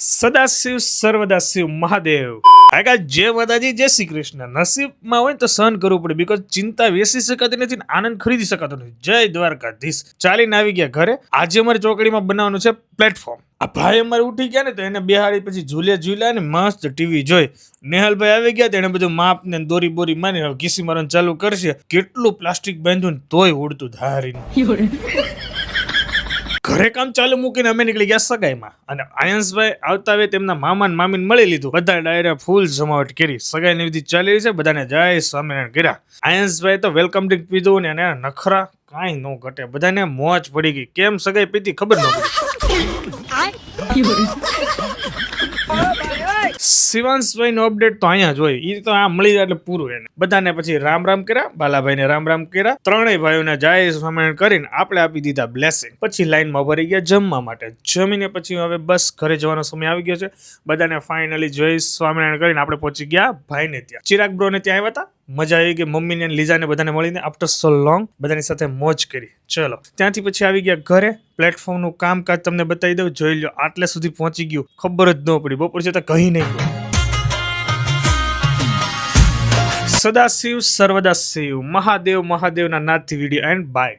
સદાશિવ સર્વદાશિવ મહાદેવ આગળ જય માતાજી, જય શ્રી કૃષ્ણ. નસીબમાં હોય તો સહન કરવું પડે, બીકોઝ ચિંતા વેચી શકાતી નથી ને આનંદ ખરીદી શકાતો નથી. જય દ્વારકાધીશ. ચાલીને આવી ગયા ઘરે. આજે અમારી ચોકડીમાં બનાવવાનું છે પ્લેટફોર્મ. આ ભાઈ અમારે ઉઠી ગયા ને તો એને બેહાડી પછી ઝૂલ્યા ને મસ્ત ટીવી જોઈ. નેહલભાઈ આવી ગયા તેને બધું માપ ને દોરી બોરી મારી ઘીસી મારવાનું ચાલુ કરશે. કેટલું પ્લાસ્ટિક બાંધ્યું ને તોય ઉડતું ધારીને. ઘરે કામ ચાલુ મૂકીને અમે નીકળી ગયા સગાઈમાં. અને આયંશભાઈ આવતા હવે તેમના મામા ને મામીને મળી લીધું. બધા ડાયરા ફૂલ જમાવટ કરી. સગાઈની વિધિ ચાલી રહી છે. બધાને જય સ્વામિનારાયણ કર્યા. આયંશભાઈ તો વેલકમ ડ્રિંક પીધું ને એના નખરા કાંઈ ન ઘટે. બધાને મોજ પડી ગઈ. કેમ સગાઈ પીતી ખબર ન પડી. શિવાંશભાઈ નો અપડેટ તો અહીંયા જોઈ. એ તો આ મળી જાય એટલે પૂરું. એને બધાને પછી રામ રામ કર્યા. બાલાભાઈને રામ રામ કર્યા. ત્રણેય ભાઈઓને જય સ્વામિનારાયણ કરીને આપણે આપી દીધા બ્લેસિંગ. પછી લાઈનમાં ભરી ગયા જમવા માટે. જમીને પછી હવે બસ ઘરે જવાનો સમય આવી ગયો છે. બધાને ફાઇનલી જય સ્વામિનારાયણ કરીને આપણે પહોંચી ગયા ભાઈને ત્યાં. ચિરાગ બ્રો ને ત્યાં આવ્યા હતા. મજા આવી ગઈ. મમ્મીને લીઝાને બધાને મળીને આફ્ટર સો લોંગ બધાની સાથે મોજ કરી. ચલો ત્યાંથી પછી આવી ગયા ઘરે. પ્લેટફોર્મનું કામકાજ તમને બતાવી દઉં, જોઈ લો. આટલે સુધી પહોંચી ગયું, ખબર જ ન પડી. બપોર જતા કહી નહીં. સદાશિવ સર્વદાશિવ મહાદેવ મહાદેવના નાદથી વિડીયો એન્ડ બાય.